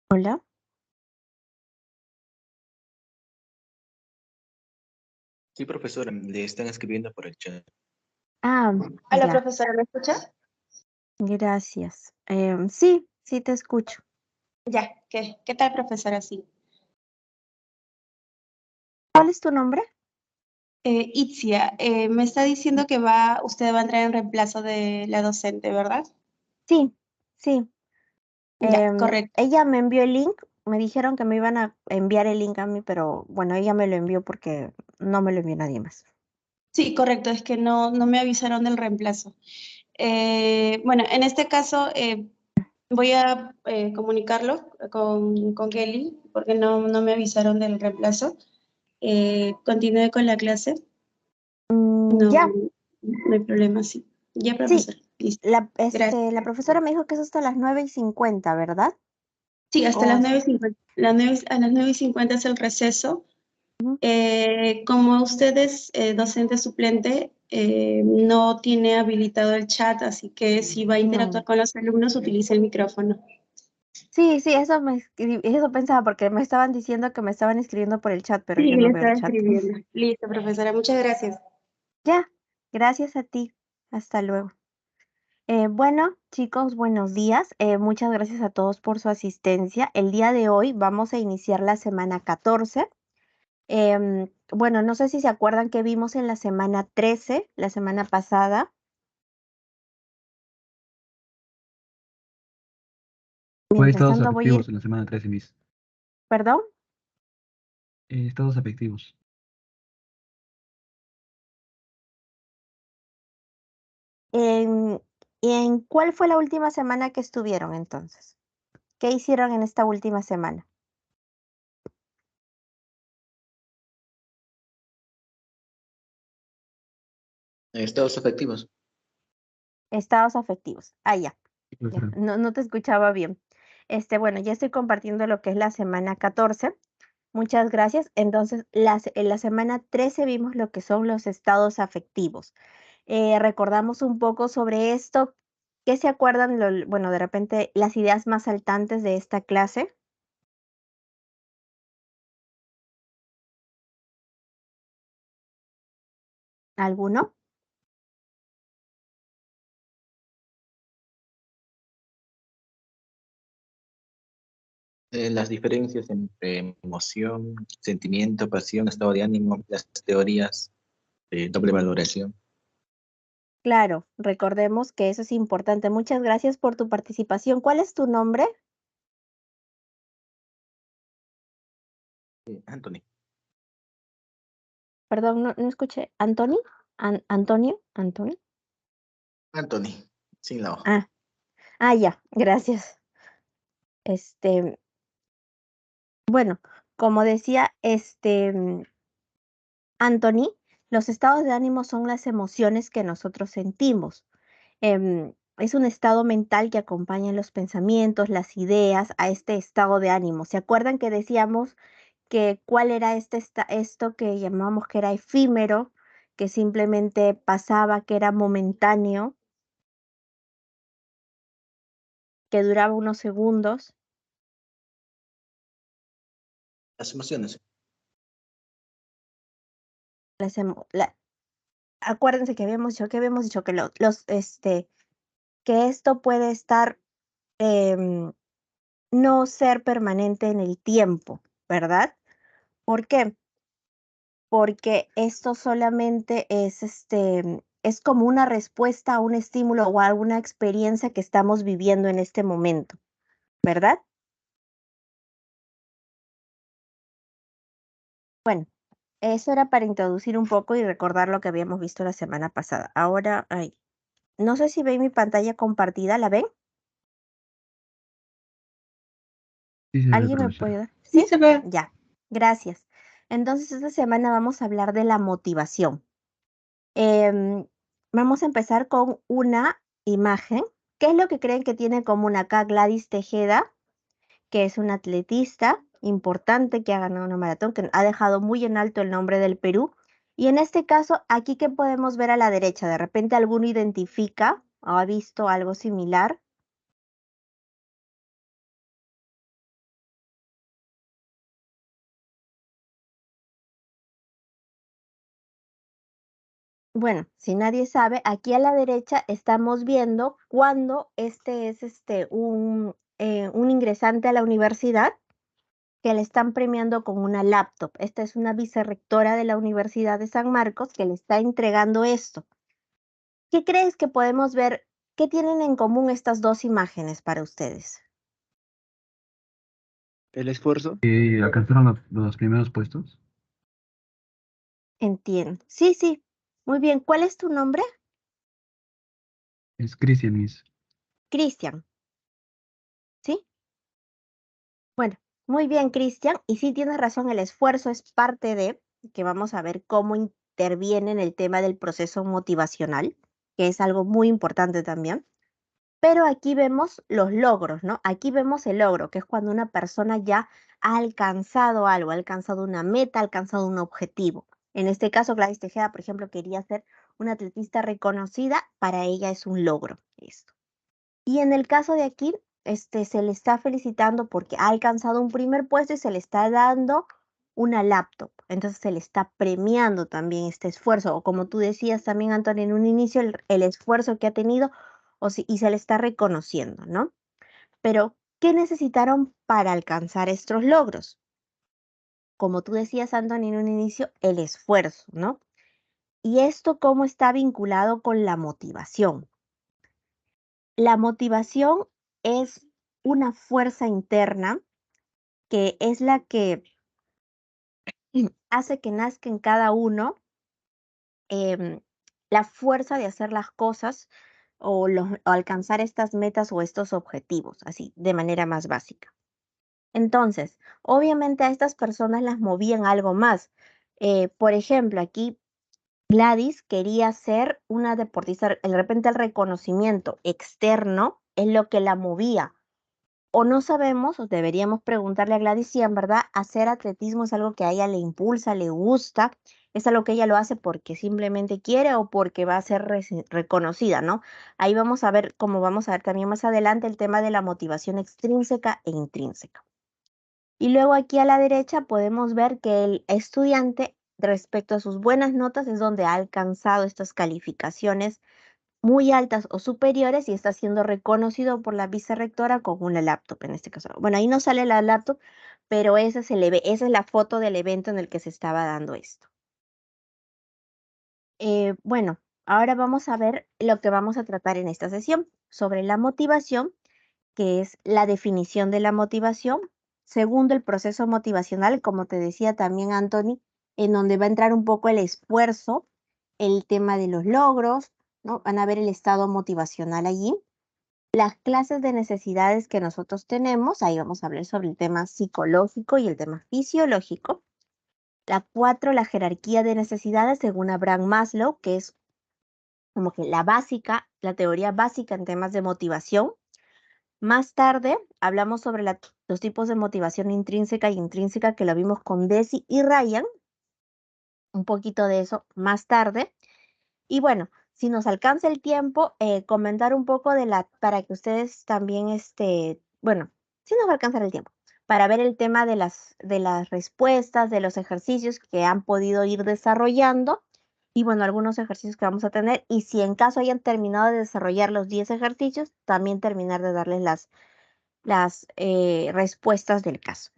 Hola. Sí, profesora, le están escribiendo por el chat. Ah, Hola, ya, profesora, ¿me escucha? gracias. Sí, sí te escucho. Ya, ¿qué tal, profesora? Sí. ¿Cuál es tu nombre? Itzia, me está diciendo que usted va a entrar en reemplazo de la docente, ¿verdad? Sí, sí. Ya, correcto. Ella me envió el link. Me dijeron que me iban a enviar el link a mí, pero bueno, ella me lo envió porque no me lo envió nadie más. Sí, correcto, es que no me avisaron del reemplazo. Bueno, en este caso voy a comunicarlo con Kelly porque no me avisaron del reemplazo. Continúe con la clase. No, Ya, no hay problema, sí. Ya, sí. profesora, listo. Gracias. La profesora me dijo que es hasta las 9:50, ¿verdad? Sí, hasta O las s- 9:50. A las 9:50 es el receso. ujú, Como usted es docente suplente, no tiene habilitado el chat, así que si va a interactuar no. con los alumnos, utilice el micrófono. Sí, sí, eso pensaba porque me estaban diciendo que me estaban escribiendo por el chat, pero Sí, yo le no veo el estaba chat. escribiendo. Listo, profesora, muchas gracias. Ya, gracias a ti. Hasta luego. Bueno, chicos, buenos días. Muchas gracias a todos por su asistencia. El día de hoy vamos a iniciar la semana 14. Bueno, no sé si se acuerdan que vimos en la semana 13, la semana pasada. Fue Mientras estados tanto voy a ir, afectivos en la semana 13, Miss. perdón, Estados afectivos. en, ¿en cuál fue la última semana que estuvieron entonces? ¿Qué hicieron en esta última semana? Estados afectivos. Estados afectivos. Ah, ya, Sí, ya, profesora. no te escuchaba bien. Bueno, ya estoy compartiendo lo que es la semana 14. Muchas gracias. Entonces, en la semana 13 vimos lo que son los estados afectivos. Recordamos un poco sobre esto. ¿Qué se acuerdan? Bueno, de repente, las ideas más saltantes de esta clase. ¿Alguno? Las diferencias entre emoción, sentimiento, pasión, estado de ánimo, las teorías de doble valoración. Claro, recordemos que eso es importante. Muchas gracias por tu participación. ¿Cuál es tu nombre? Anthony. Perdón, no escuché. ¿Anthony? ¿Antonio? ¿Antonio? Anthony, sin la O. Ah, ya, gracias. Este, bueno, como decía, Anthony, los estados de ánimo son las emociones que nosotros sentimos. Es un estado mental que acompaña los pensamientos, las ideas a este estado de ánimo. ¿Se acuerdan que decíamos que cuál era esto que llamábamos que era efímero, que simplemente pasaba, que era momentáneo, que duraba unos segundos? Las emociones. Las emo- la- Acuérdense que habíamos dicho que que esto puede estar, em, no ser permanente en el tiempo, ¿verdad? ¿Por qué? Porque esto solamente es como una respuesta a un estímulo o a alguna experiencia que estamos viviendo en este momento, ¿verdad? Bueno, eso era para introducir un poco y recordar lo que habíamos visto la semana pasada. Ahora, ay, no sé si ven mi pantalla compartida, ¿la ven? Sí se ve, ¿Alguien me puede profesora. dar? Sí, ¿Sí? se ve. Ya, gracias. Entonces, esta semana vamos a hablar de la motivación. Em, Vamos a empezar con una imagen. ¿Qué es lo que creen que tiene en común acá Gladys Tejeda, que es una atletista importante que ha ganado una maratón, que ha dejado muy en alto el nombre del Perú? Y en este caso, aquí que podemos ver a la derecha, de repente alguno identifica o ha visto algo similar. Bueno, si nadie sabe, aquí a la derecha estamos viendo cuando este es un ingresante a la universidad que le están premiando con una laptop. Esta es una vicerrectora de la Universidad de San Marcos que le está entregando esto. ¿Qué crees que podemos ver? ¿Qué tienen en común estas dos imágenes para ustedes? El esfuerzo. Y alcanzaron los primeros puestos. Entiendo. Sí, sí. Muy bien. ¿Cuál es tu nombre? Es Cristian, Miss. Cristian. ¿Sí? Bueno, muy bien, Cristian. Y sí tienes razón, el esfuerzo es parte de, que vamos a ver cómo interviene en el tema del proceso motivacional, que es algo muy importante también. Pero aquí vemos los logros, ¿no? Aquí vemos el logro, que es cuando una persona ya ha alcanzado algo, ha alcanzado una meta, ha alcanzado un objetivo. En este caso, Gladys Tejeda, por ejemplo, quería ser una atletista reconocida, para ella es un logro esto. Y en el caso de aquí, se le está felicitando porque ha alcanzado un primer puesto y se le está dando una laptop. Entonces se le está premiando también este esfuerzo. O como tú decías también, Antonio, en un inicio, el esfuerzo que ha tenido y se le está reconociendo, ¿no? Pero, ¿qué necesitaron para alcanzar estos logros? Como tú decías, Antonio, en un inicio, el esfuerzo, ¿no? ¿Y esto cómo está vinculado con la motivación? La motivación es una fuerza interna que es la que hace que nazca en cada uno em, la fuerza de hacer las cosas o alcanzar estas metas o estos objetivos, así, de manera más básica. Entonces, obviamente a estas personas las movían algo más. Por ejemplo, aquí Gladys quería ser una deportista, de repente el reconocimiento externo es lo que la movía. O no sabemos, o deberíamos preguntarle a Gladys si en verdad hacer atletismo es algo que a ella le impulsa, le gusta, es algo que ella lo hace porque simplemente quiere o porque va a ser reconocida, ¿no? Ahí vamos a ver, como vamos a ver también más adelante, el tema de la motivación extrínseca e intrínseca. Y luego aquí a la derecha podemos ver que el estudiante, respecto a sus buenas notas, es donde ha alcanzado estas calificaciones muy altas o superiores y está siendo reconocido por la vicerrectora con una laptop en este caso. Bueno, ahí no sale la laptop, pero esa es la foto del evento en el que se estaba dando esto. Bueno, ahora vamos a ver lo que vamos a tratar en esta sesión sobre la motivación, que es la definición de la motivación. Segundo, el proceso motivacional, como te decía también Anthony, en donde va a entrar un poco el esfuerzo, el tema de los logros, ¿no? Van a ver el estado motivacional allí. Las clases de necesidades que nosotros tenemos, ahí vamos a hablar sobre el tema psicológico y el tema fisiológico. La 4, la jerarquía de necesidades según Abraham Maslow, que es como que la básica, la teoría básica en temas de motivación. Más tarde hablamos sobre los tipos de motivación intrínseca e intrínseca que lo vimos con Desi y Ryan. Un poquito de eso más tarde. Y bueno, si nos alcanza el tiempo, comentar un poco para que ustedes también, bueno, si nos va a alcanzar el tiempo, para ver el tema de las respuestas, de los ejercicios que han podido ir desarrollando y bueno, algunos ejercicios que vamos a tener. Y si en caso hayan terminado de desarrollar los 10 ejercicios, también terminar de darles las respuestas del caso.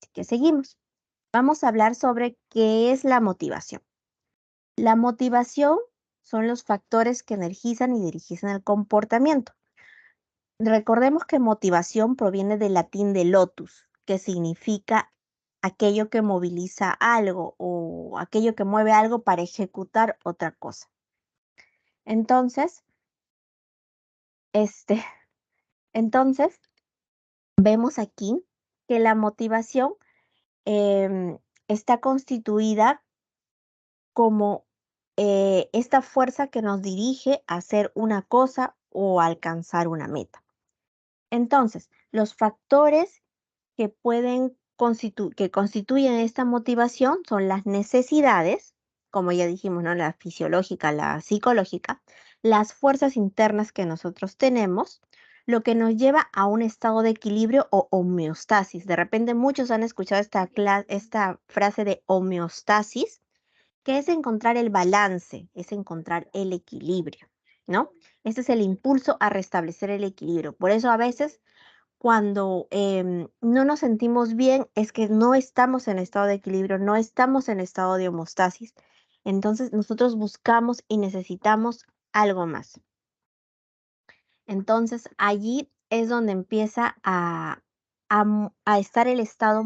Así que seguimos. Vamos a hablar sobre qué es la motivación. La motivación son los factores que energizan y dirigen el comportamiento. Recordemos que motivación proviene del latín de lotus, que significa aquello que moviliza algo o aquello que mueve algo para ejecutar otra cosa. Entonces, entonces vemos aquí que la motivación está constituida como esta fuerza que nos dirige a hacer una cosa o a alcanzar una meta. Entonces, los factores que que constituyen esta motivación son las necesidades, como ya dijimos, ¿no? La fisiológica, la psicológica, las fuerzas internas que nosotros tenemos, lo que nos lleva a un estado de equilibrio o homeostasis. De repente muchos han escuchado esta frase de homeostasis, que es encontrar el balance, es encontrar el equilibrio, ¿no? Este es el impulso a restablecer el equilibrio. Por eso a veces cuando no nos sentimos bien es que no estamos en estado de equilibrio, no estamos en estado de homeostasis. Entonces nosotros buscamos y necesitamos algo más. Entonces allí es donde empieza a estar el estado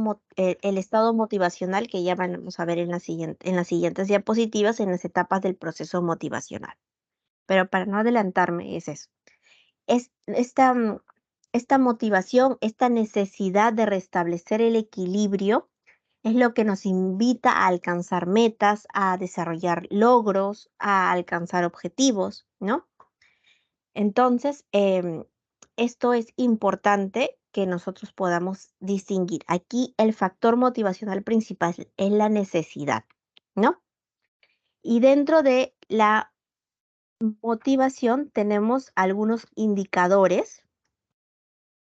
motivacional que ya vamos a ver en las siguientes diapositivas, en las etapas del proceso motivacional. Pero para no adelantarme, es eso. Es esta motivación, esta necesidad de restablecer el equilibrio es lo que nos invita a alcanzar metas, a desarrollar logros, a alcanzar objetivos, ¿no? Entonces, esto es importante que nosotros podamos distinguir. Aquí el factor motivacional principal es la necesidad, ¿no? Y dentro de la motivación tenemos algunos indicadores.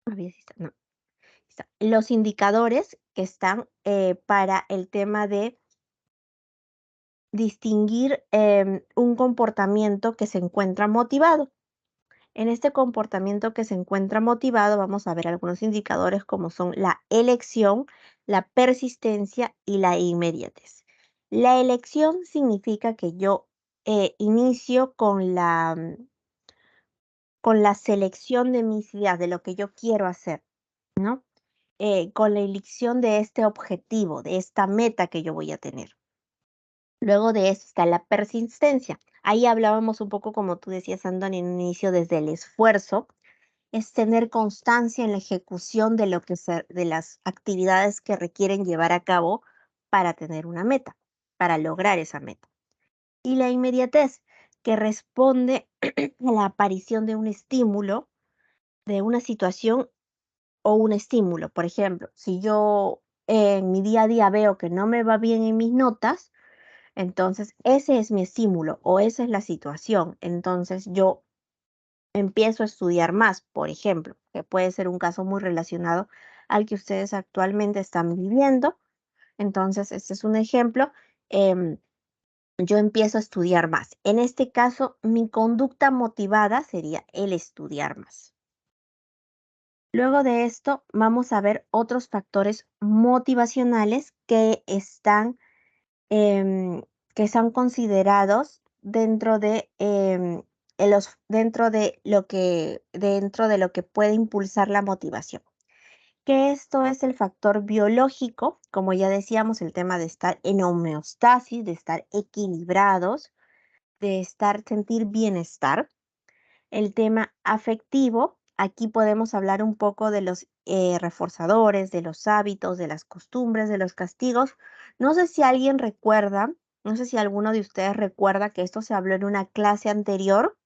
A ver si está, no, está. Los indicadores que están para el tema de distinguir un comportamiento que se encuentra motivado. En este comportamiento que se encuentra motivado, vamos a ver algunos indicadores como son la elección, la persistencia y la inmediatez. La elección significa que yo inicio con la selección de mis ideas, de lo que yo quiero hacer, ¿no? Con la elección de este objetivo, de esta meta que yo voy a tener. Luego de eso está la persistencia. Ahí hablábamos un poco, como tú decías, Andoni, en un inicio, desde el esfuerzo. Es tener constancia en la ejecución de de las actividades que requieren llevar a cabo para tener una meta, para lograr esa meta. Y la inmediatez, que responde a la aparición de un estímulo, de una situación o un estímulo. Por ejemplo, si yo en mi día a día veo que no me va bien en mis notas, entonces ese es mi estímulo o esa es la situación. Entonces yo empiezo a estudiar más, por ejemplo, que puede ser un caso muy relacionado al que ustedes actualmente están viviendo. Entonces, este es un ejemplo. Yo empiezo a estudiar más. En este caso, mi conducta motivada sería el estudiar más. Luego de esto, vamos a ver otros factores motivacionales que que son considerados dentro de dentro de lo que puede impulsar la motivación. Que esto es el factor biológico, como ya decíamos, el tema de estar en homeostasis, de estar equilibrados, de sentir bienestar. El tema afectivo, aquí podemos hablar un poco de los reforzadores, de los hábitos, de las costumbres, de los castigos. No sé si alguien recuerda, no sé si alguno de ustedes recuerda que esto se habló en una clase anterior.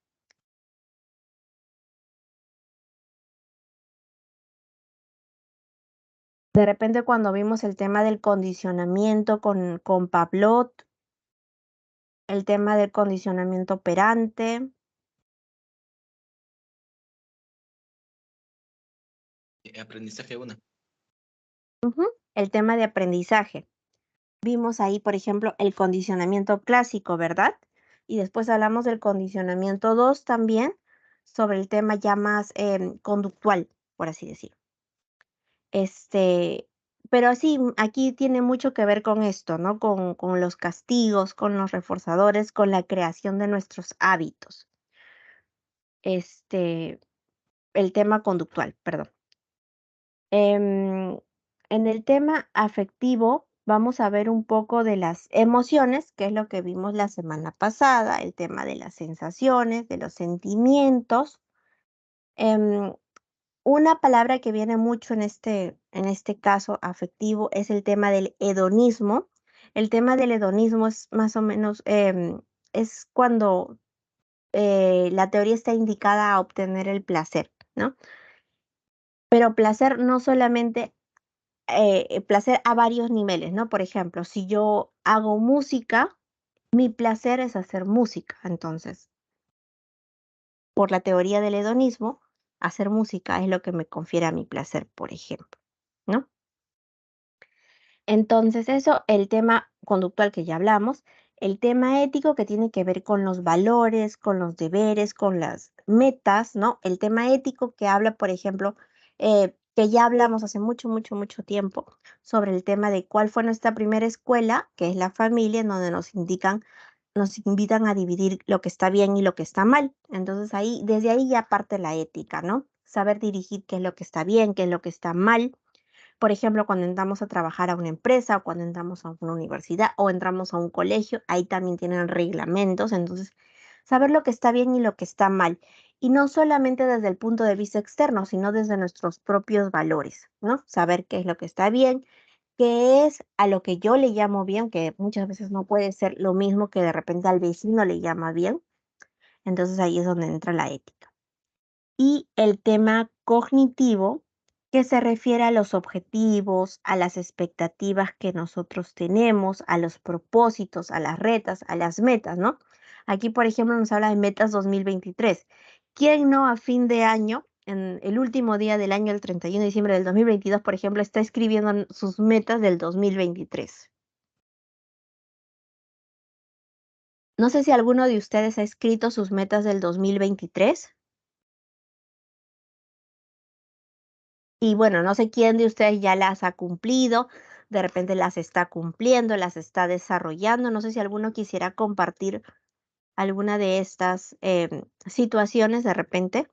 De repente cuando vimos el tema del condicionamiento con Pavlov, el tema del condicionamiento operante. Aprendizaje 1. El tema de aprendizaje. Vimos ahí, por ejemplo, el condicionamiento clásico, ¿verdad? Y después hablamos del condicionamiento 2 también, sobre el tema ya más conductual, por así decirlo. Pero sí, aquí tiene mucho que ver con esto, ¿no? Con los castigos, con los reforzadores, con la creación de nuestros hábitos. El tema conductual, perdón. En el tema afectivo, vamos a ver un poco de las emociones, que es lo que vimos la semana pasada, el tema de las sensaciones, de los sentimientos. Una palabra que viene mucho en este caso afectivo es el tema del hedonismo. El tema del hedonismo es más o menos, es cuando la teoría está indicada a obtener el placer, ¿no? Pero placer no solamente placer a varios niveles, ¿no? Por ejemplo, si yo hago música, mi placer es hacer música. Entonces, por la teoría del hedonismo, hacer música es lo que me confiere a mi placer, por ejemplo, ¿no? Entonces, eso, el tema conductual que ya hablamos, El tema ético que tiene que ver con los valores, con los deberes, con las metas, ¿no? El tema ético que habla, por ejemplo, que ya hablamos hace mucho, mucho, mucho tiempo sobre el tema de cuál fue nuestra primera escuela, que es la familia, en donde nos invitan a dividir lo que está bien y lo que está mal. Entonces desde ahí ya parte la ética, ¿no? Saber dirigir qué es lo que está bien, qué es lo que está mal. Por ejemplo, cuando entramos a trabajar a una empresa o cuando entramos a una universidad o entramos a un colegio, ahí también tienen reglamentos. Entonces, saber lo que está bien y lo que está mal. Y no solamente desde el punto de vista externo, sino desde nuestros propios valores, ¿no? Saber qué es lo que está bien, qué es a lo que yo le llamo bien, que muchas veces no puede ser lo mismo que de repente al vecino le llama bien. Entonces ahí es donde entra la ética. Y el tema cognitivo, que se refiere a los objetivos, a las expectativas que nosotros tenemos, a los propósitos, a las retas, a las metas, ¿no? Aquí, por ejemplo, nos habla de metas 2023. ¿Quién no a fin de año, en el último día del año, el 31 de diciembre del 2022, por ejemplo, está escribiendo sus metas del 2023? No sé si alguno de ustedes ha escrito sus metas del 2023. Y bueno, no sé quién de ustedes ya las ha cumplido, de repente las está cumpliendo, las está desarrollando. No sé si alguno quisiera compartir alguna de estas situaciones de repente.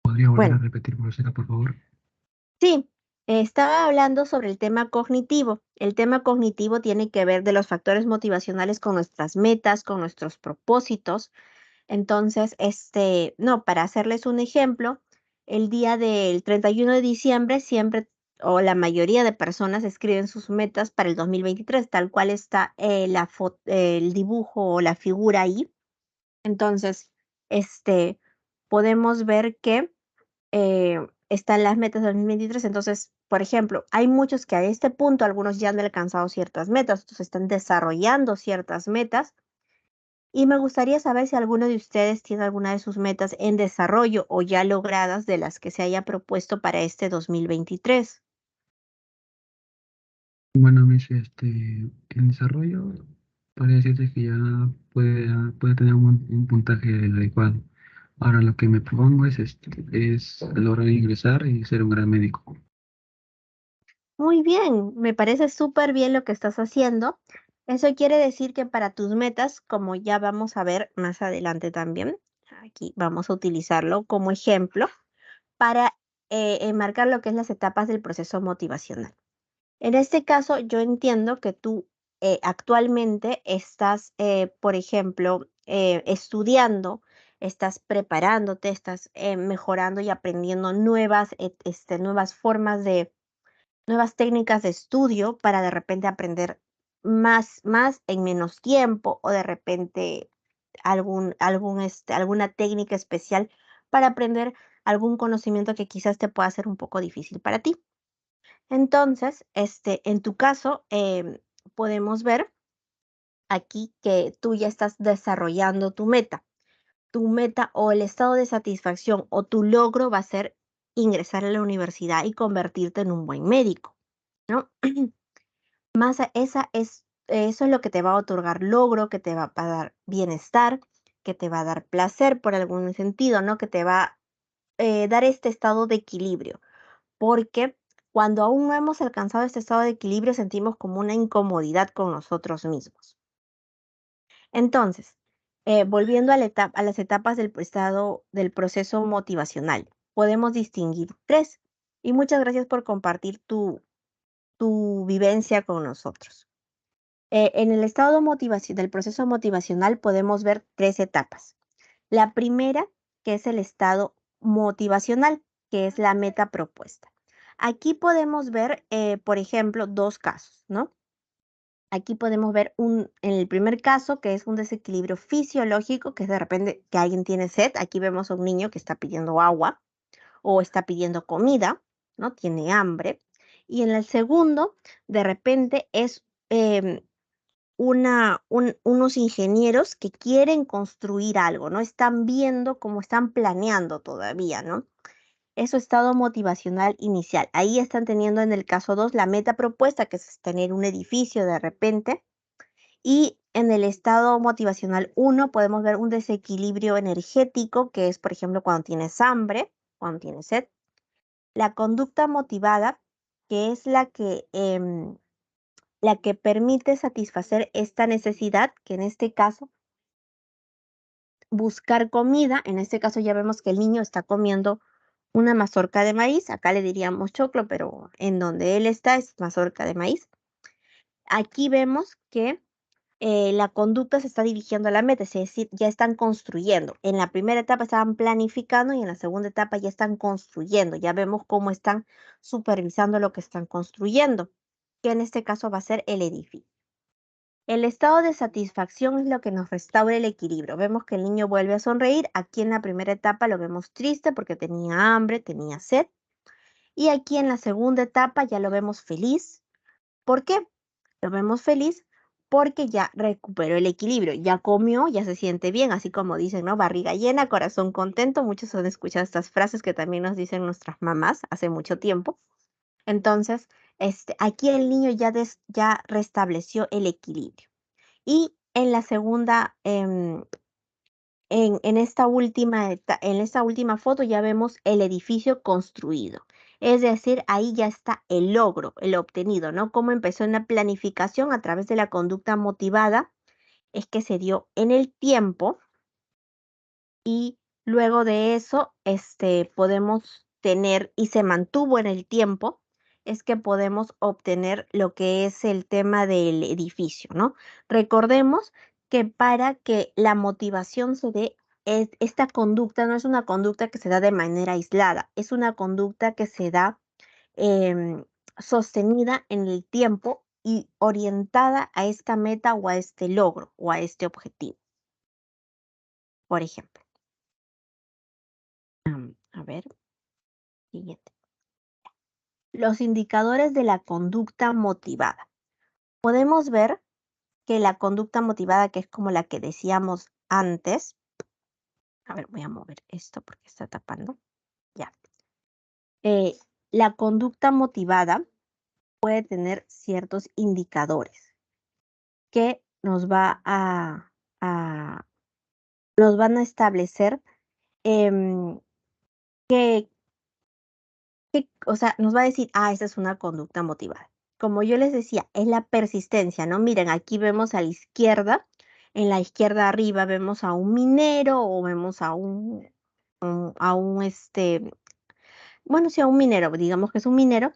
¿Podría volver a Bueno, repetir, profesora, por favor? sí, estaba hablando sobre el tema cognitivo. El tema cognitivo tiene que ver de los factores motivacionales con nuestras metas, con nuestros propósitos. Entonces, no, para hacerles un ejemplo, el día del 31 de diciembre siempre o la mayoría de personas escriben sus metas para el 2023, tal cual está el dibujo o la figura ahí. Entonces, podemos ver que están las metas del 2023. Entonces, por ejemplo, hay muchos que a este punto, algunos ya han alcanzado ciertas metas, otros están desarrollando ciertas metas. Y me gustaría saber si alguno de ustedes tiene alguna de sus metas en desarrollo o ya logradas de las que se haya propuesto para este 2023. Bueno, Miss, en desarrollo, podría decirte que ya puede tener un puntaje adecuado. Ahora lo que me propongo es lograr ingresar y ser un gran médico. Muy bien, me parece súper bien lo que estás haciendo. Eso quiere decir que para tus metas, como ya vamos a ver más adelante también, aquí vamos a utilizarlo como ejemplo para enmarcar lo que es las etapas del proceso motivacional. En este caso, yo entiendo que tú actualmente estás, por ejemplo, estudiando, estás preparándote, estás mejorando y aprendiendo nuevas formas nuevas técnicas de estudio para de repente aprender más en menos tiempo o de repente alguna técnica especial para aprender algún conocimiento que quizás te pueda ser un poco difícil para ti. Entonces, en tu caso, podemos ver aquí que tú ya estás desarrollando tu meta. Tu meta o el estado de satisfacción o tu logro va a ser ingresar a la universidad y convertirte en un buen médico, ¿no? Eso es lo que te va a otorgar logro, que te va a dar bienestar, que te va a dar placer por algún sentido, ¿no? Que te va a dar este estado de equilibrio. Porque cuando aún no hemos alcanzado este estado de equilibrio sentimos como una incomodidad con nosotros mismos. Entonces, volviendo a las etapas del estado del proceso motivacional, podemos distinguir tres. Y muchas gracias por compartir tu vivencia con nosotros. En el estado del proceso motivacional podemos ver tres etapas. La primera, que es el estado motivacional, que es la meta propuesta. Aquí podemos ver, por ejemplo, dos casos, ¿no? Aquí podemos ver en el primer caso, que es un desequilibrio fisiológico, que es de repente que alguien tiene sed. Aquí vemos a un niño que está pidiendo agua o está pidiendo comida, ¿no? Tiene hambre. Y en el segundo, de repente es unos ingenieros que quieren construir algo, ¿no? Están viendo cómo están planeando todavía, ¿no? Es su estado motivacional inicial. Ahí están teniendo en el caso 2 la meta propuesta, que es tener un edificio de repente. Y en el estado motivacional 1 podemos ver un desequilibrio energético, que es, por ejemplo, cuando tienes hambre, cuando tienes sed. La conducta motivada, que es la que permite satisfacer esta necesidad, que en este caso, buscar comida. En este caso ya vemos que el niño está comiendo una mazorca de maíz. Acá le diríamos choclo, pero en donde él está es mazorca de maíz. Aquí vemos que la conducta se está dirigiendo a la meta, es decir, ya están construyendo. En la primera etapa estaban planificando y en la segunda etapa ya están construyendo. Ya vemos cómo están supervisando lo que están construyendo, que en este caso va a ser el edificio. El estado de satisfacción es lo que nos restaura el equilibrio. Vemos que el niño vuelve a sonreír. Aquí en la primera etapa lo vemos triste porque tenía hambre, tenía sed. Y aquí en la segunda etapa ya lo vemos feliz. ¿Por qué? Lo vemos feliz porque ya recuperó el equilibrio, ya comió, ya se siente bien, así como dicen, ¿no? Barriga llena, corazón contento. Muchos han escuchado estas frases que también nos dicen nuestras mamás hace mucho tiempo. Entonces, aquí el niño ya restableció el equilibrio. Y en la segunda, en esta última foto ya vemos el edificio construido. Es decir, ahí ya está el logro, el obtenido, ¿no? Cómo empezó una planificación a través de la conducta motivada, es que se dio en el tiempo y luego de eso, podemos tener, y se mantuvo en el tiempo, es que podemos obtener lo que es el tema del edificio, ¿no? Recordemos que para que la motivación se dé, esta conducta no es una conducta que se da de manera aislada, es una conducta que se da sostenida en el tiempo y orientada a esta meta o a este logro o a este objetivo. Por ejemplo. A ver, siguiente. Los indicadores de la conducta motivada. Podemos ver que la conducta motivada, que es como la que decíamos antes, a ver, voy a mover esto porque está tapando, ya. La conducta motivada puede tener ciertos indicadores que nos van a establecer o sea, nos va a decir, esa es una conducta motivada. Como yo les decía, es la persistencia, ¿no? Miren, aquí vemos a la izquierda, en la izquierda arriba vemos a un minero o vemos a un bueno, sí, a un minero, digamos que es un minero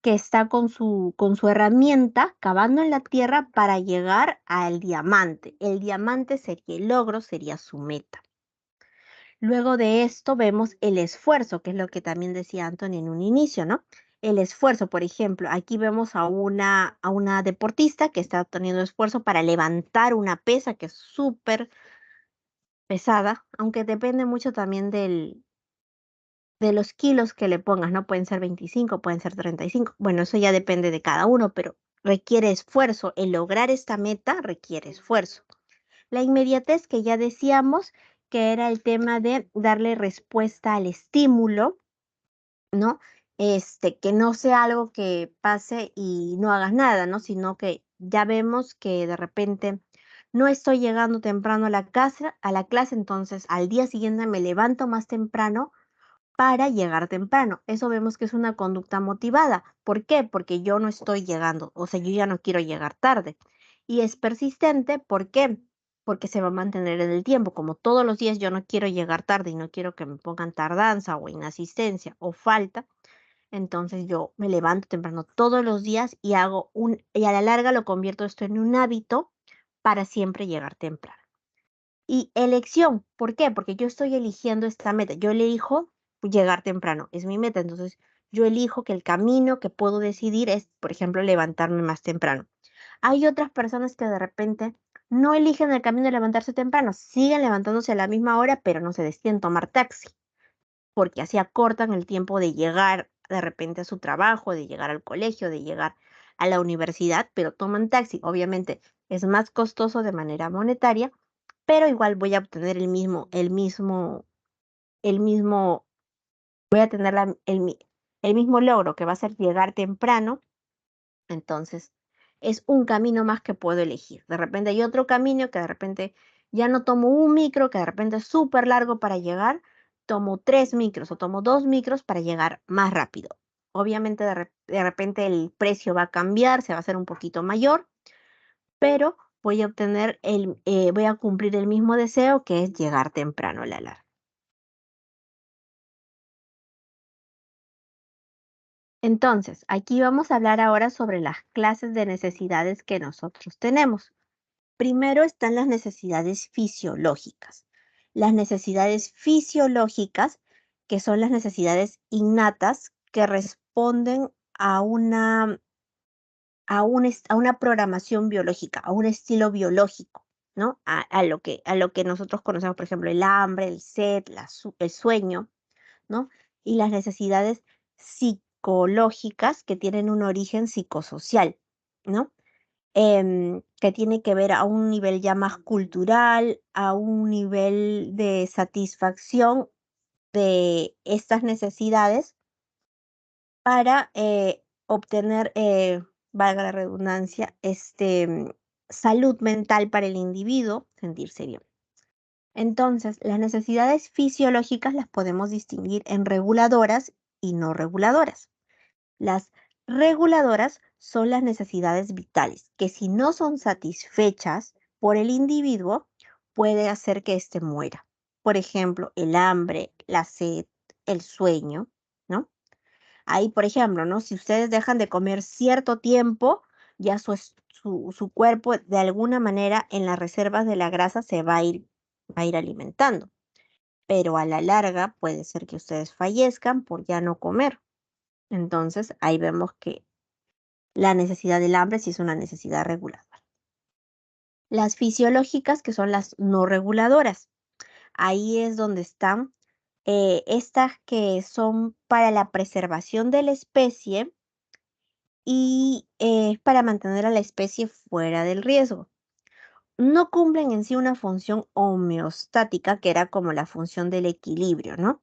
que está con su herramienta cavando en la tierra para llegar al diamante. El diamante sería el logro, sería su meta. Luego de esto vemos el esfuerzo, que es lo que también decía Anthony en un inicio, ¿no? El esfuerzo, por ejemplo, aquí vemos a una deportista que está teniendo esfuerzo para levantar una pesa que es súper pesada, aunque depende mucho también de los kilos que le pongas, ¿no? Pueden ser 25, pueden ser 35. Bueno, eso ya depende de cada uno, pero requiere esfuerzo. El lograr esta meta requiere esfuerzo. La inmediatez que ya decíamos que era el tema de darle respuesta al estímulo, ¿no? Que no sea algo que pase y no hagas nada, ¿no? Sino que ya vemos que de repente no estoy llegando temprano a la clase, entonces al día siguiente me levanto más temprano para llegar temprano. Eso vemos que es una conducta motivada. ¿Por qué? Porque yo no estoy llegando, o sea, yo ya no quiero llegar tarde. Y es persistente, ¿por qué? Porque se va a mantener en el tiempo. Como todos los días yo no quiero llegar tarde y no quiero que me pongan tardanza o inasistencia o falta, entonces yo me levanto temprano todos los días y y a la larga lo convierto esto en un hábito para siempre llegar temprano. Y elección, ¿por qué? Porque yo estoy eligiendo esta meta. Yo elijo llegar temprano, es mi meta. Entonces, yo elijo que el camino que puedo decidir es, por ejemplo, levantarme más temprano. Hay otras personas que de repente no eligen el camino de levantarse temprano, siguen levantándose a la misma hora, pero no se deciden tomar taxi, porque así acortan el tiempo de llegar de repente a su trabajo, de llegar al colegio, de llegar a la universidad, pero toman taxi. Obviamente, Es más costoso de manera monetaria, pero igual voy a obtener voy a tener el mismo logro, que va a ser llegar temprano. Entonces, es un camino más que puedo elegir. De repente hay otro camino que de repente ya no tomo un micro, que de repente es súper largo para llegar, tomo 3 micros o tomo 2 micros para llegar más rápido. Obviamente de repente el precio va a cambiar, se va a hacer un poquito mayor, pero voy a cumplir el mismo deseo, que es llegar temprano a la larga. Entonces, aquí vamos a hablar ahora sobre las clases de necesidades que nosotros tenemos. Primero están las necesidades fisiológicas. Las necesidades fisiológicas, que son las necesidades innatas que responden a una programación biológica, a un estilo biológico, ¿no? A lo que nosotros conocemos, por ejemplo, el hambre, el sed, el sueño, ¿no? Y las necesidades psicológicas, que tienen un origen psicosocial, ¿no? Que tiene que ver a un nivel ya más cultural, a un nivel de satisfacción de estas necesidades para obtener, valga la redundancia, salud mental para el individuo, sentirse bien. Entonces, las necesidades fisiológicas las podemos distinguir en reguladoras y no reguladoras. Las reguladoras son las necesidades vitales, que si no son satisfechas por el individuo, puede hacer que éste muera. Por ejemplo, el hambre, la sed, el sueño, ¿no? Ahí, por ejemplo, ¿no? Si ustedes dejan de comer cierto tiempo, ya su cuerpo de alguna manera en las reservas de la grasa se va a ir alimentando. Pero a la larga puede ser que ustedes fallezcan por ya no comer. Entonces, ahí vemos que la necesidad del hambre sí es una necesidad reguladora. Las fisiológicas, que son las no reguladoras. Ahí es donde están estas que son para la preservación de la especie y para mantener a la especie fuera del riesgo. No cumplen en sí una función homeostática, que era como la función del equilibrio, ¿no?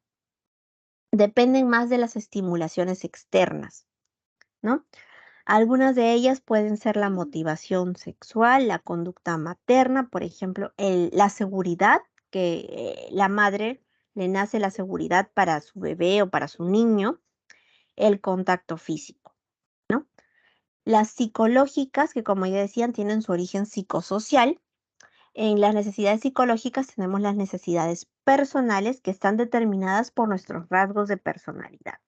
Dependen más de las estimulaciones externas, ¿no? Algunas de ellas pueden ser la motivación sexual, la conducta materna, por ejemplo, la seguridad, que la madre le nace la seguridad para su bebé o para su niño, el contacto físico, ¿no? Las psicológicas, que como ya decían, tienen su origen psicosocial. En las necesidades psicológicas tenemos las necesidades personales, que están determinadas por nuestros rasgos de personalidad,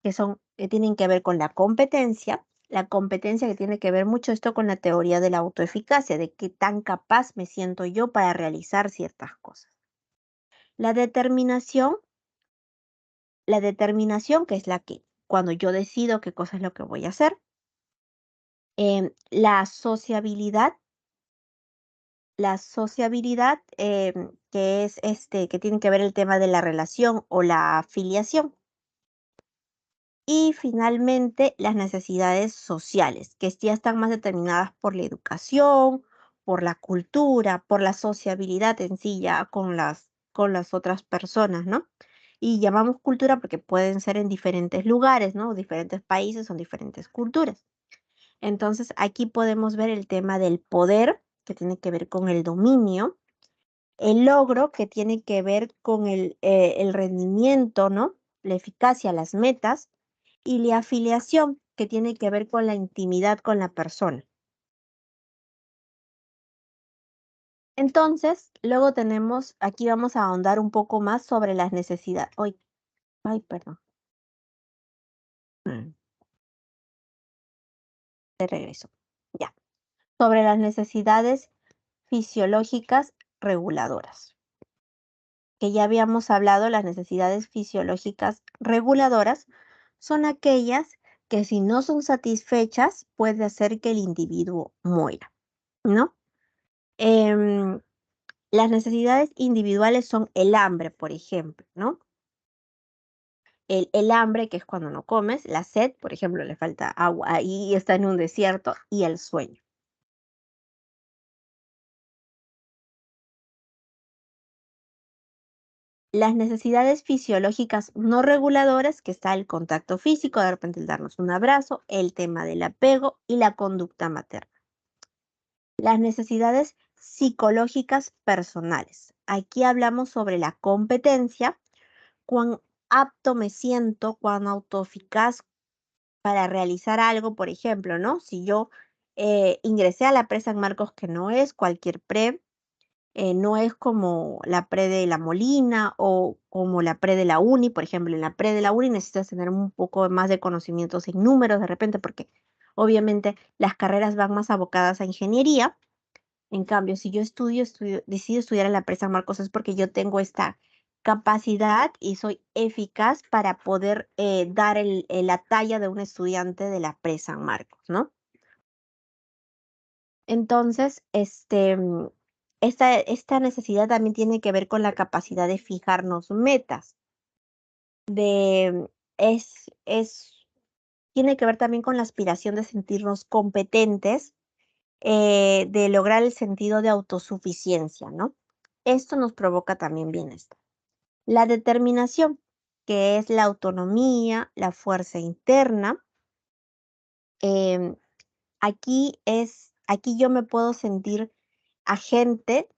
que tienen que ver con la competencia que tiene que ver mucho esto con la teoría de la autoeficacia, de qué tan capaz me siento yo para realizar ciertas cosas. La determinación, que es la que cuando yo decido qué cosa es lo que voy a hacer. La sociabilidad, que es que tiene que ver el tema de la relación o la afiliación. Y finalmente, las necesidades sociales, que ya están más determinadas por la educación, por la cultura, por la sociabilidad en sí ya con las otras personas, ¿no? Y llamamos cultura porque pueden ser en diferentes lugares, ¿no? Diferentes países son diferentes culturas. Entonces, aquí podemos ver el tema del poder, que tiene que ver con el dominio, el logro, que tiene que ver con el rendimiento, ¿no? La eficacia, las metas, y la afiliación, que tiene que ver con la intimidad con la persona. Entonces, luego tenemos, aquí vamos a ahondar un poco más sobre las necesidades. Ay, perdón. De regreso. Ya. Sobre las necesidades fisiológicas reguladoras. Que ya habíamos hablado, las necesidades fisiológicas reguladoras son aquellas que si no son satisfechas puede hacer que el individuo muera, ¿no? Las necesidades individuales son el hambre, por ejemplo, ¿no? El hambre, que es cuando no comes, la sed, por ejemplo, le falta agua y está en un desierto, y el sueño. las necesidades fisiológicas no reguladoras, que está el contacto físico, de repente el darnos un abrazo, el tema del apego y la conducta materna. Las necesidades psicológicas personales. Aquí hablamos sobre la competencia, cuán apto me siento, cuán autoeficaz para realizar algo, por ejemplo, ¿no? Si yo ingresé a la pre San Marcos, que no es cualquier pre, no es como la pre de la Molina o como la pre de la Uni, por ejemplo, en la pre de la Uni necesitas tener un poco más de conocimientos en números de repente, porque obviamente las carreras van más abocadas a ingeniería. En cambio, si yo decido estudiar en la pre San Marcos es porque yo tengo esta capacidad y soy eficaz para poder dar la talla de un estudiante de la pre San Marcos, ¿no? Entonces, esta necesidad también tiene que ver con la capacidad de fijarnos metas, de, tiene que ver también con la aspiración de sentirnos competentes, de lograr el sentido de autosuficiencia, ¿no? Esto nos provoca también bienestar. La determinación, que es la autonomía, la fuerza interna, em, aquí yo me puedo sentir agente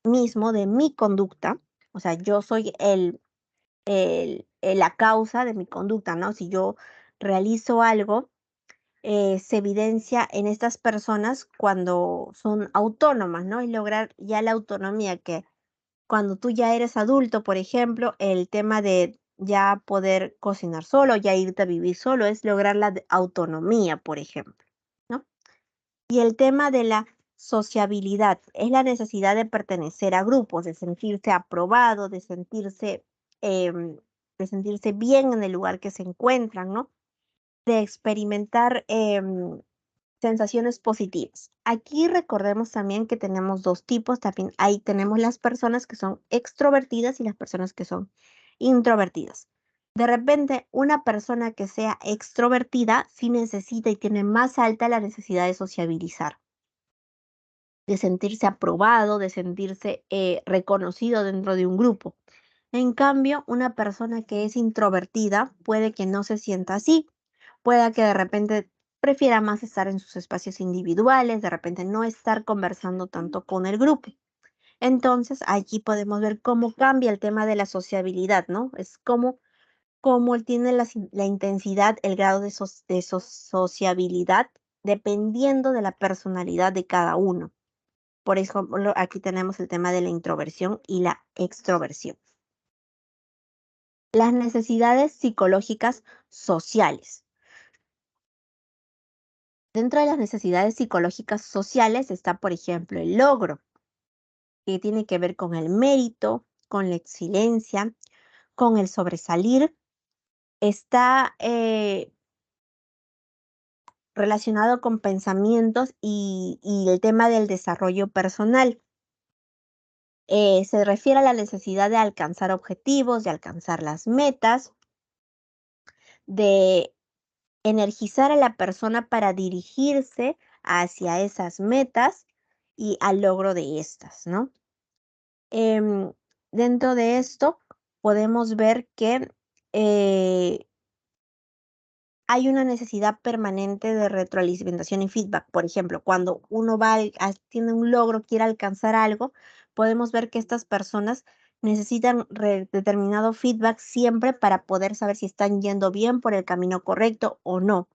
mismo de mi conducta, o sea, yo soy la causa de mi conducta, ¿no? Si yo realizo algo, se evidencia en estas personas cuando son autónomas, ¿no? Y lograr ya la autonomía, que cuando tú ya eres adulto, por ejemplo, el tema de ya poder cocinar solo, ya irte a vivir solo, es lograr la autonomía, por ejemplo, ¿no? Y el tema de la sociabilidad es la necesidad de pertenecer a grupos, de sentirse aprobado, em, de sentirse bien en el lugar que se encuentran, ¿no? De experimentar sensaciones positivas. Aquí recordemos también que tenemos dos tipos, también ahí tenemos las personas que son extrovertidas y las personas que son introvertidas. De repente, una persona que sea extrovertida sí necesita y tiene más alta la necesidad de sociabilizar, de sentirse aprobado, de sentirse reconocido dentro de un grupo. En cambio, una persona que es introvertida puede que no se sienta así, pueda que de repente prefiera más estar en sus espacios individuales, de repente no estar conversando tanto con el grupo. Entonces, aquí podemos ver cómo cambia el tema de la sociabilidad, ¿no? Es cómo él tiene la intensidad, el grado de sociabilidad, dependiendo de la personalidad de cada uno. Por ejemplo, aquí tenemos el tema de la introversión y la extroversión. Las necesidades psicológicas sociales. Dentro de las necesidades psicológicas sociales está, por ejemplo, el logro, que tiene que ver con el mérito, con la excelencia, con el sobresalir. Está relacionado con pensamientos y el tema del desarrollo personal. Se refiere a la necesidad de alcanzar objetivos, de alcanzar las metas, de energizar a la persona para dirigirse hacia esas metas y al logro de estas, ¿no? Dentro de esto podemos ver que hay una necesidad permanente de retroalimentación y feedback. Por ejemplo, cuando uno tiene un logro, quiere alcanzar algo, podemos ver que estas personas necesitan determinado feedback siempre para poder saber si están yendo bien por el camino correcto o no.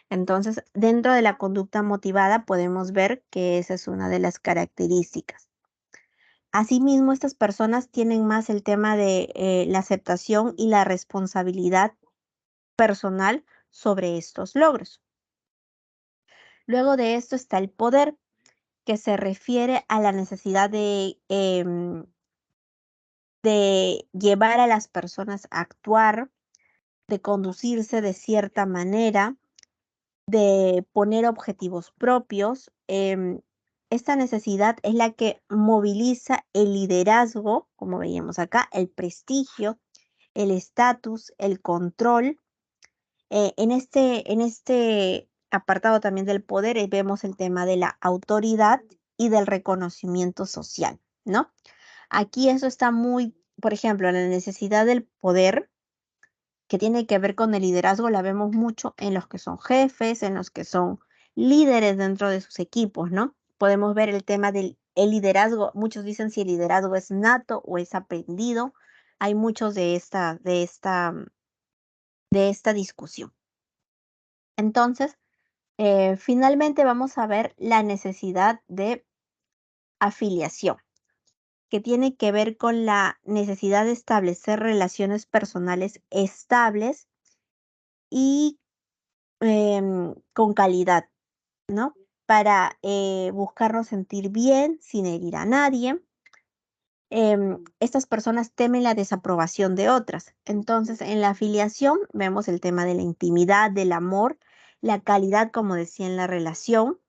Entonces, dentro de la conducta motivada podemos ver que esa es una de las características. Asimismo, estas personas tienen más el tema de la aceptación y la responsabilidad personal sobre estos logros. Luego de esto está el poder, que se refiere a la necesidad de llevar a las personas a actuar, de conducirse de cierta manera, de poner objetivos propios. Esta necesidad es la que moviliza el liderazgo, como veíamos acá, el prestigio, el estatus, el control. En este apartado también del poder vemos el tema de la autoridad y del reconocimiento social, ¿no? Aquí eso está muy por ejemplo, la necesidad del poder, que tiene que ver con el liderazgo, la vemos mucho en los que son jefes, en los que son líderes dentro de sus equipos, ¿no? Podemos ver el tema del el liderazgo. Muchos dicen si el liderazgo es nato o es aprendido. Hay muchos de esta discusión. Entonces, finalmente vamos a ver la necesidad de afiliación, que tiene que ver con la necesidad de establecer relaciones personales estables y con calidad, ¿no? Para buscarnos sentir bien sin herir a nadie. Estas personas temen la desaprobación de otras. Entonces, en la afiliación vemos el tema de la intimidad, del amor, la calidad, como decía, en la relación,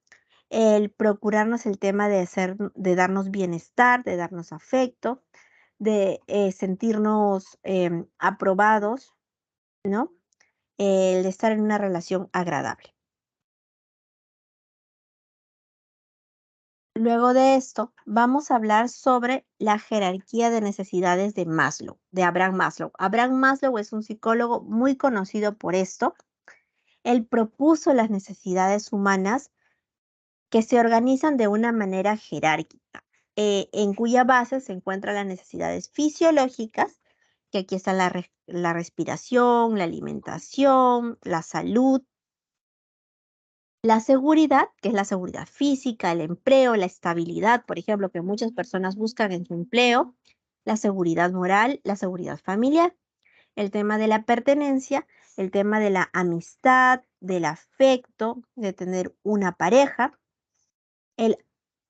el procurarnos el tema de darnos bienestar, de darnos afecto, de sentirnos aprobados, ¿no? El de estar en una relación agradable. Luego de esto, vamos a hablar sobre la jerarquía de necesidades de Maslow, de Abraham Maslow. Abraham Maslow es un psicólogo muy conocido por esto. Él propuso las necesidades humanas que se organizan de una manera jerárquica, en cuya base se encuentran las necesidades fisiológicas, que aquí están la respiración, la alimentación, la salud, la seguridad, que es la seguridad física, el empleo, la estabilidad, por ejemplo, que muchas personas buscan en su empleo, la seguridad moral, la seguridad familiar, el tema de la pertenencia, el tema de la amistad, del afecto, de tener una pareja, el,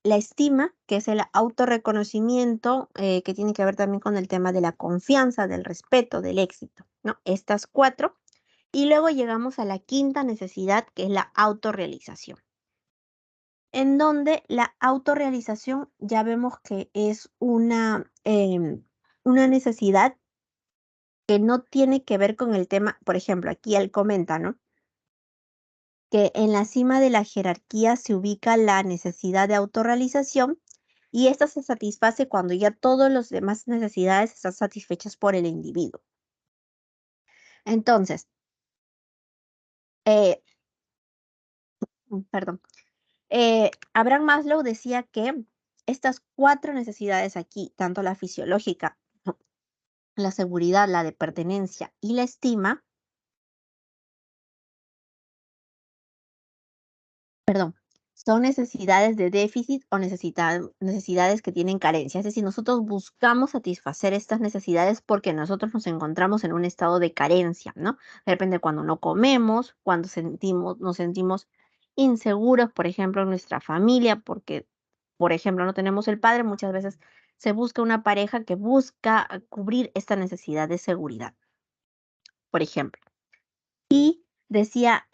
la estima, que es el autorreconocimiento, que tiene que ver también con el tema de la confianza, del respeto, del éxito, ¿no? Estas cuatro. Y luego llegamos a la quinta necesidad, que es la autorrealización, en donde la autorrealización ya vemos que es una necesidad que no tiene que ver con el tema, por ejemplo, aquí él comenta, ¿no? Que en la cima de la jerarquía se ubica la necesidad de autorrealización y esta se satisface cuando ya todas las demás necesidades están satisfechas por el individuo. Entonces, perdón, Abraham Maslow decía que estas cuatro necesidades aquí, tanto la fisiológica, la seguridad, la de pertenencia y la estima, son necesidades de déficit o necesidades que tienen carencia. Es decir, nosotros buscamos satisfacer estas necesidades porque nosotros nos encontramos en un estado de carencia, ¿no? De repente cuando no comemos, cuando nos sentimos inseguros, por ejemplo, en nuestra familia, porque, por ejemplo, no tenemos el padre, muchas veces se busca una pareja que busca cubrir esta necesidad de seguridad, por ejemplo. Y decía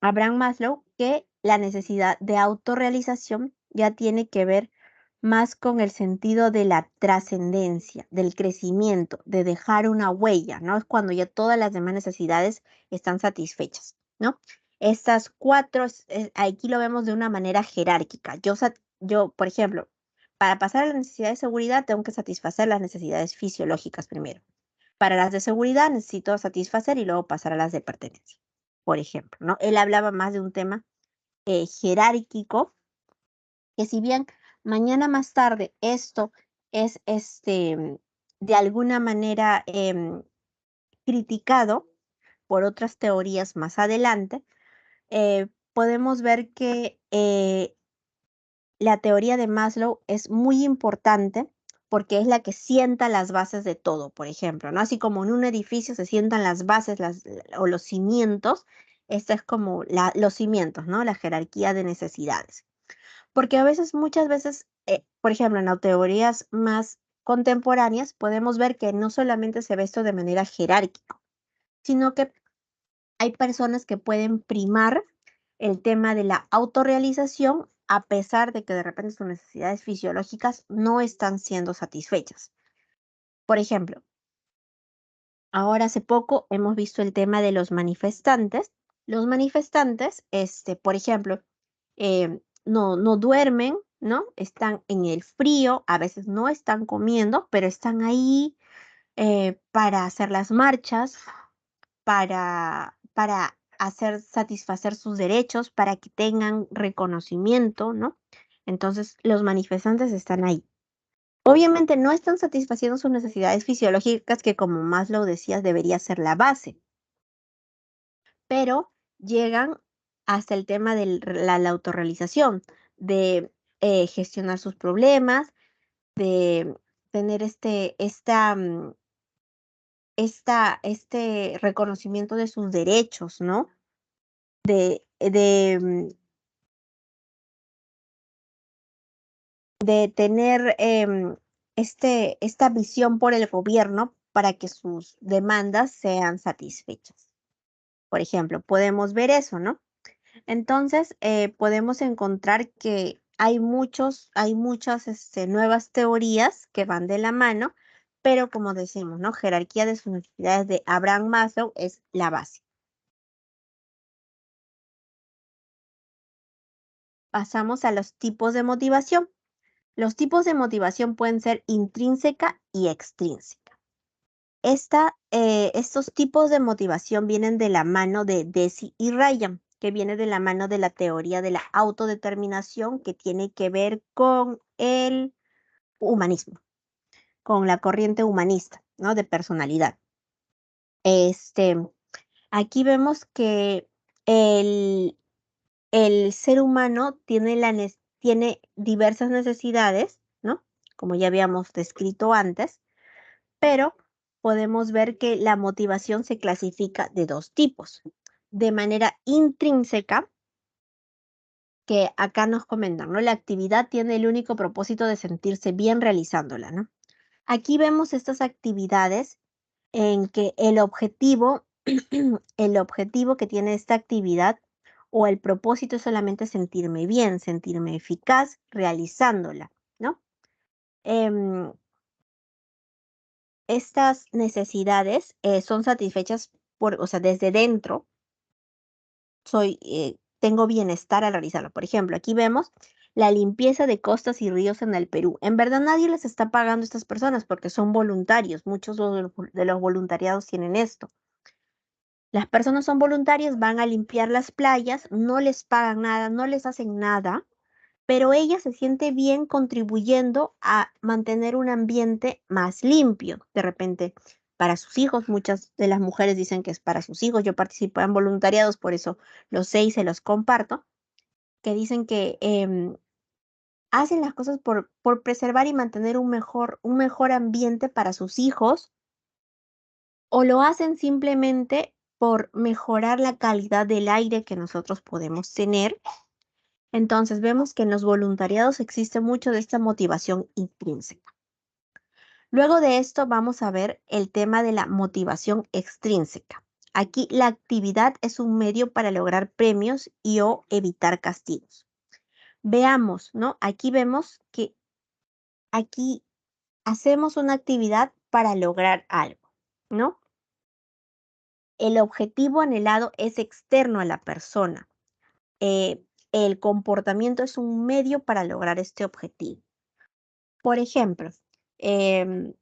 Abraham Maslow que la necesidad de autorrealización ya tiene que ver más con el sentido de la trascendencia, del crecimiento, de dejar una huella, ¿no? Es cuando ya todas las demás necesidades están satisfechas, ¿no? Estas cuatro, aquí lo vemos de una manera jerárquica. Yo, por ejemplo, para pasar a la necesidad de seguridad, tengo que satisfacer las necesidades fisiológicas primero. Para las de seguridad necesito satisfacer y luego pasar a las de pertenencia, por ejemplo, ¿no? Él hablaba más de un tema jerárquico, que si bien mañana más tarde esto es de alguna manera criticado por otras teorías más adelante, podemos ver que la teoría de Maslow es muy importante porque es la que sienta las bases de todo, por ejemplo, ¿no? Así como en un edificio se sientan las bases o los cimientos, esta es como los cimientos, ¿no? La jerarquía de necesidades. Porque a veces, muchas veces, por ejemplo, en las teorías más contemporáneas, podemos ver que no solamente se ve esto de manera jerárquica, sino que hay personas que pueden primar el tema de la autorrealización a pesar de que de repente sus necesidades fisiológicas no están siendo satisfechas. Por ejemplo, ahora hace poco hemos visto el tema de los manifestantes. Los manifestantes, por ejemplo, no duermen, ¿no? Están en el frío, a veces no están comiendo, pero están ahí para hacer las marchas, para satisfacer sus derechos, para que tengan reconocimiento, ¿no? Entonces, los manifestantes están ahí. Obviamente no están satisfaciendo sus necesidades fisiológicas, que como Maslow decía, debería ser la base, pero llegan hasta el tema de la autorrealización, de gestionar sus problemas, de tener este reconocimiento de sus derechos, ¿no? De tener esta visión por el gobierno para que sus demandas sean satisfechas. Por ejemplo, podemos ver eso, ¿no? Entonces, podemos encontrar que hay muchas nuevas teorías que van de la mano, pero como decimos, ¿no? Jerarquía de sus necesidades de Abraham Maslow es la base. Pasamos a los tipos de motivación. Los tipos de motivación pueden ser intrínseca y extrínseca. Estos tipos de motivación vienen de la mano de Deci y Ryan, que viene de la mano de la teoría de la autodeterminación, que tiene que ver con el humanismo, con la corriente humanista, ¿no? De personalidad. Aquí vemos que el ser humano tiene diversas necesidades, ¿no? Como ya habíamos descrito antes, pero podemos ver que la motivación se clasifica de dos tipos. De manera intrínseca, que acá nos comentan, ¿no? La actividad tiene el único propósito de sentirse bien realizándola, ¿no? Aquí vemos estas actividades en que el objetivo que tiene esta actividad o el propósito es solamente sentirme bien, sentirme eficaz realizándola, ¿no? Estas necesidades son satisfechas o sea, desde dentro, tengo bienestar al realizarlo. Por ejemplo, aquí vemos la limpieza de costas y ríos en el Perú. En verdad nadie les está pagando a estas personas porque son voluntarios. Muchos de los voluntariados tienen esto. Las personas son voluntarias, van a limpiar las playas, no les pagan nada, no les hacen nada, pero ella se siente bien contribuyendo a mantener un ambiente más limpio. De repente, para sus hijos, muchas de las mujeres dicen que es para sus hijos. Yo participo en voluntariados, por eso los sé y se los comparto, que dicen que hacen las cosas por preservar y mantener un mejor ambiente para sus hijos, o lo hacen simplemente por mejorar la calidad del aire que nosotros podemos tener. Entonces vemos que en los voluntariados existe mucho de esta motivación intrínseca. Luego de esto vamos a ver el tema de la motivación extrínseca. Aquí la actividad es un medio para lograr premios y o evitar castigos. Veamos, ¿no? Aquí vemos que aquí hacemos una actividad para lograr algo, ¿no? El objetivo anhelado es externo a la persona. El comportamiento es un medio para lograr este objetivo. Por ejemplo, en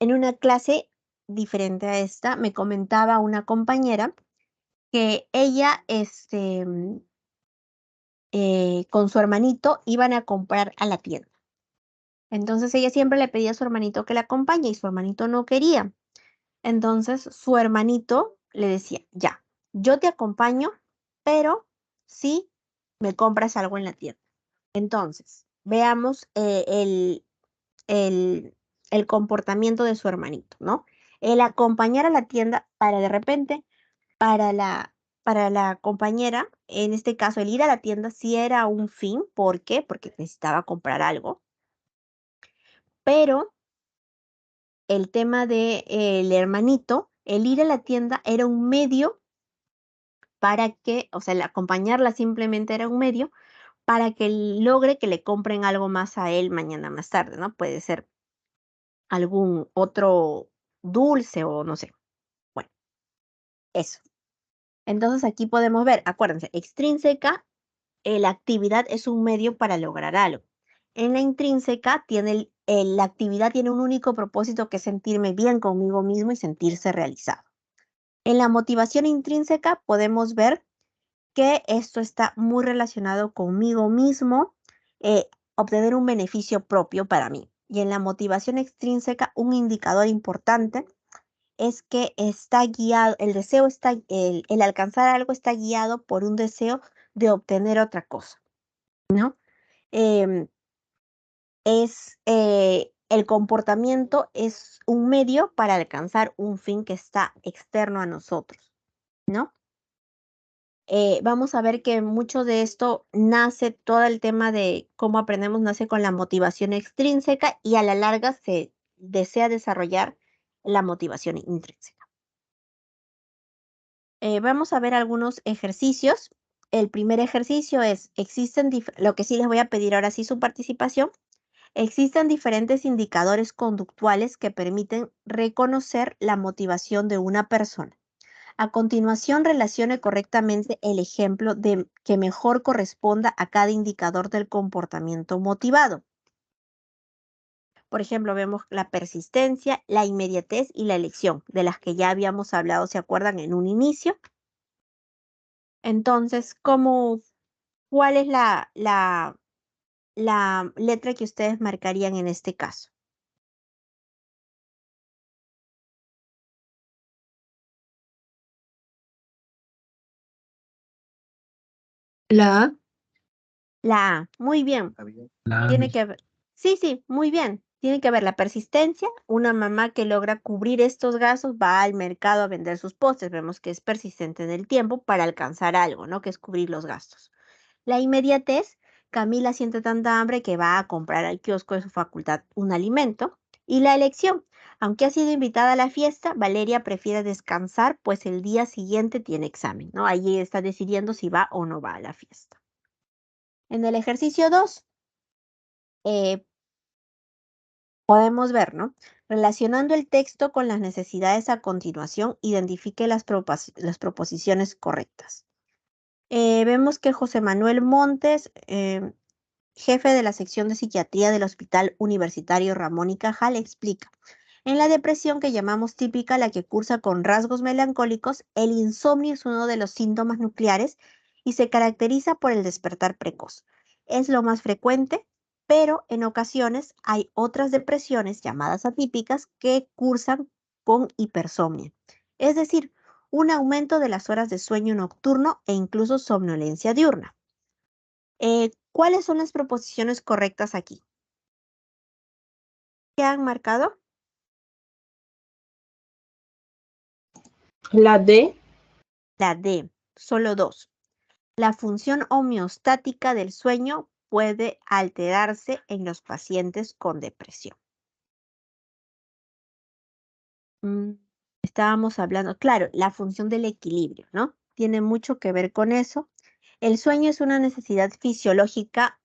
una clase diferente a esta, me comentaba una compañera que ella, con su hermanito iban a comprar a la tienda. Entonces ella siempre le pedía a su hermanito que la acompañe y su hermanito no quería. Entonces su hermanito le decía, ya, yo te acompaño, pero sí me compras algo en la tienda. Entonces, veamos el, el comportamiento de su hermanito, ¿no? El acompañar a la tienda para de repente, para la compañera, en este caso, el ir a la tienda sí era un fin. ¿Por qué? Porque necesitaba comprar algo. Pero el tema del hermanito, el ir a la tienda era un medio para que, o sea, el acompañarla simplemente era un medio para que logre que le compren algo más a él mañana más tarde, ¿no? Puede ser algún otro dulce o no sé. Bueno, eso. Entonces aquí podemos ver, acuérdense, extrínseca, la actividad es un medio para lograr algo. En la intrínseca la actividad tiene un único propósito, que es sentirme bien conmigo mismo y sentirse realizado. En la motivación intrínseca podemos ver que esto está muy relacionado conmigo mismo, obtener un beneficio propio para mí. Y en la motivación extrínseca, un indicador importante es que está guiado, el alcanzar algo está guiado por un deseo de obtener otra cosa, ¿no? Em, el comportamiento es un medio para alcanzar un fin que está externo a nosotros, ¿no? Vamos a ver que mucho de esto nace, todo el tema de cómo aprendemos nace con la motivación extrínseca y a la larga se desea desarrollar la motivación intrínseca. Vamos a ver algunos ejercicios. El primer ejercicio es, lo que sí les voy a pedir ahora sí su participación. Existen diferentes indicadores conductuales que permiten reconocer la motivación de una persona. A continuación, relacione correctamente el ejemplo que mejor corresponda a cada indicador del comportamiento motivado. Por ejemplo, vemos la persistencia, la inmediatez y la elección, de las que ya habíamos hablado, ¿se acuerdan? En un inicio. Entonces, ¿cuál es la letra que ustedes marcarían en este caso? La A. La A. Muy bien. La A, Tiene que ver. Sí, muy bien. Tiene que ver la persistencia. Una mamá que logra cubrir estos gastos va al mercado a vender sus postres. Vemos que es persistente en el tiempo para alcanzar algo, ¿no? Que es cubrir los gastos. La inmediatez. Camila siente tanta hambre que va a comprar al kiosco de su facultad un alimento. Y la elección. Aunque ha sido invitada a la fiesta, Valeria prefiere descansar, pues el día siguiente tiene examen, ¿no? Allí está decidiendo si va o no va a la fiesta. En el ejercicio 2, podemos ver, ¿no? Relacionando el texto con las necesidades a continuación, identifique las proposiciones correctas. Vemos que José Manuel Montes, jefe de la sección de psiquiatría del Hospital Universitario Ramón y Cajal, explica: en la depresión que llamamos típica, la que cursa con rasgos melancólicos, el insomnio es uno de los síntomas nucleares y se caracteriza por el despertar precoz. Es lo más frecuente, pero en ocasiones hay otras depresiones llamadas atípicas que cursan con hipersomnia, es decir, un aumento de las horas de sueño nocturno e incluso somnolencia diurna. ¿Cuáles son las proposiciones correctas aquí? ¿Qué han marcado? La D. La D, solo dos. La función homeostática del sueño puede alterarse en los pacientes con depresión. Estábamos hablando, claro, la función del equilibrio, ¿no? Tiene mucho que ver con eso. El sueño es una necesidad fisiológica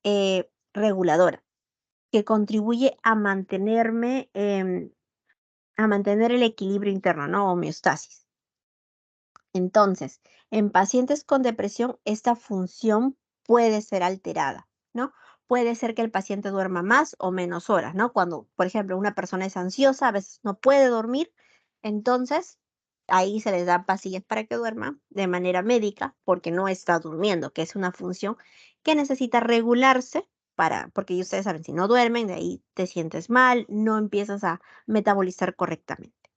reguladora que contribuye a mantener el equilibrio interno, ¿no? Homeostasis. Entonces, en pacientes con depresión, esta función puede ser alterada, ¿no? Puede ser que el paciente duerma más o menos horas, ¿no? Cuando, por ejemplo, una persona es ansiosa, a veces no puede dormir, entonces ahí se les da pastillas para que duerma de manera médica porque no está durmiendo, que es una función que necesita regularse porque ustedes saben, si no duermen, de ahí te sientes mal, no empiezas a metabolizar correctamente.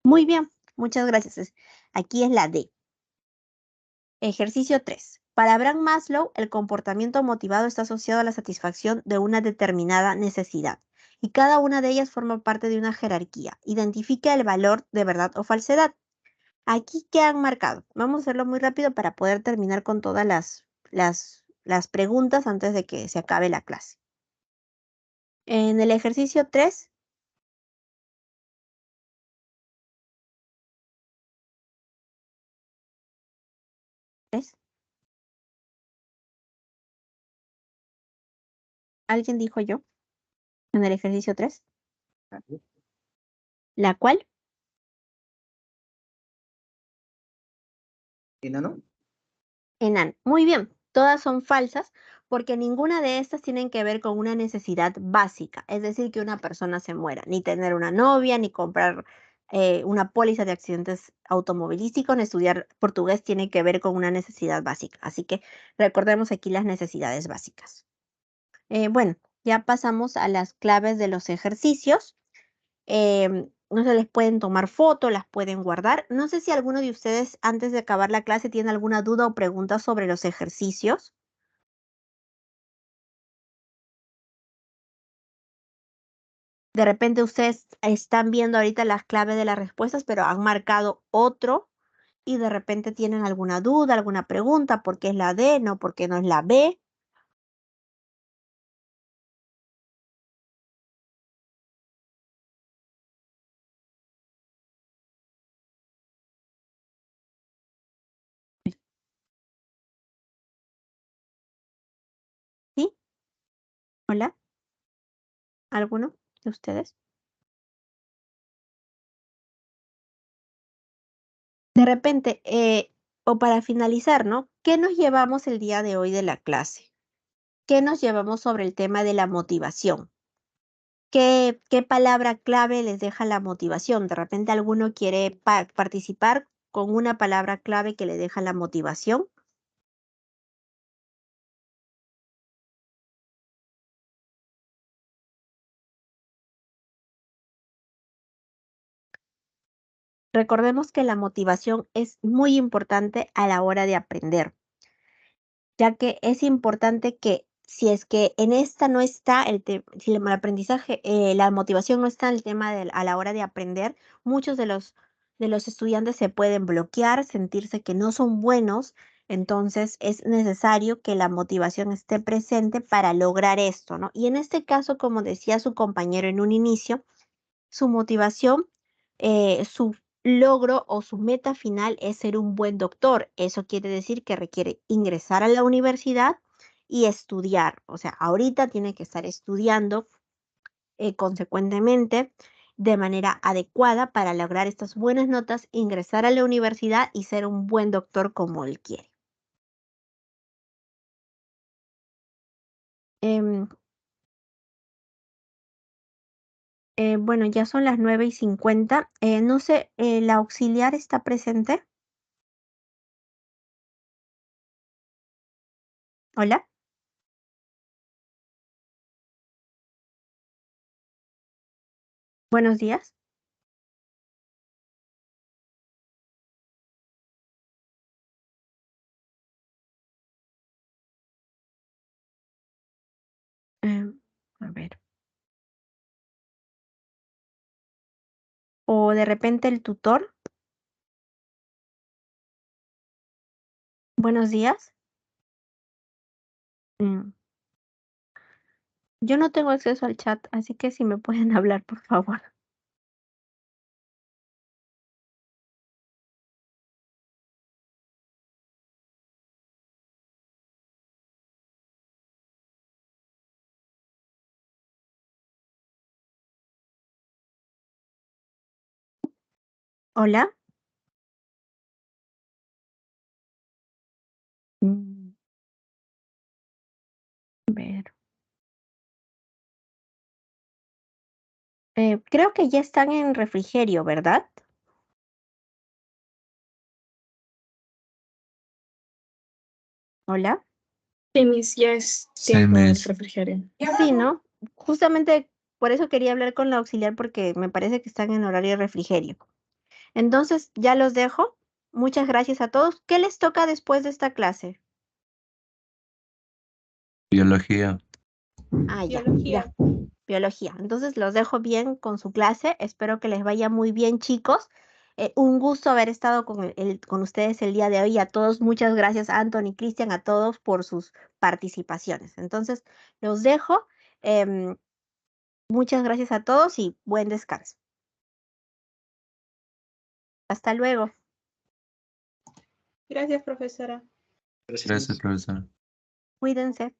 Muy bien, muchas gracias. Aquí es la D. Ejercicio 3. Para Abraham Maslow, el comportamiento motivado está asociado a la satisfacción de una determinada necesidad, y cada una de ellas forma parte de una jerarquía. Identifica el valor de verdad o falsedad. Aquí, ¿qué han marcado? Vamos a hacerlo muy rápido para poder terminar con todas las preguntas antes de que se acabe la clase. En el ejercicio 3, ¿alguien dijo yo? En el ejercicio 3, ¿la cual? ¿Enano? Enano. Muy bien, todas son falsas porque ninguna de estas tienen que ver con una necesidad básica, es decir, que una persona se muera, ni tener una novia, ni comprar una póliza de accidentes automovilísticos, ni estudiar portugués tiene que ver con una necesidad básica. Así que recordemos aquí las necesidades básicas. Bueno, ya pasamos a las claves de los ejercicios. No se les pueden tomar fotos, las pueden guardar. No sé si alguno de ustedes antes de acabar la clase tiene alguna duda o pregunta sobre los ejercicios. De repente ustedes están viendo ahorita las claves de las respuestas, pero han marcado otro y de repente tienen alguna duda, alguna pregunta, ¿por qué es la D? No, ¿por qué no es la B? ¿Sí? ¿Hola? ¿Alguno de ustedes? De repente, o para finalizar, ¿no? ¿Qué nos llevamos el día de hoy de la clase? ¿Qué nos llevamos sobre el tema de la motivación? ¿Qué palabra clave les deja la motivación? De repente alguno quiere participar con una palabra clave que le deja la motivación. Recordemos que la motivación es muy importante a la hora de aprender, ya que es importante que si es que en esta no está si el aprendizaje, la motivación no está en el tema a la hora de aprender, muchos de los estudiantes se pueden bloquear, sentirse que no son buenos, entonces es necesario que la motivación esté presente para lograr esto, ¿no? Y en este caso, como decía su compañero en un inicio, su motivación, su logro o su meta final es ser un buen doctor. Eso quiere decir que requiere ingresar a la universidad y estudiar. O sea, ahorita tiene que estar estudiando consecuentemente de manera adecuada para lograr estas buenas notas, ingresar a la universidad y ser un buen doctor como él quiere. Em, bueno, ya son las 9:50. No sé, ¿la auxiliar está presente? Hola. Buenos días. A ver. O de repente el tutor. Buenos días. Mm, Yo no tengo acceso al chat, así que si me pueden hablar, por favor. Hola. Mm, A ver. Creo que ya están en refrigerio, ¿verdad? Hola. Sí, Miss, ya es Sí, tiempo del Miss. refrigerio. Sí, ¿no? Justamente por eso quería hablar con la auxiliar porque me parece que están en horario de refrigerio. Entonces, ya los dejo. Muchas gracias a todos. ¿Qué les toca después de esta clase? Biología. Ah, ya, Biología. ya. Biología. Entonces los dejo bien con su clase. Espero que les vaya muy bien, chicos. Un gusto haber estado con ustedes el día de hoy. A todos, muchas gracias, Anthony, Cristian, a todos por sus participaciones. Entonces, los dejo. Em, Muchas gracias a todos y buen descanso. Hasta luego. Gracias, profesora. Gracias, profesor. Cuídense.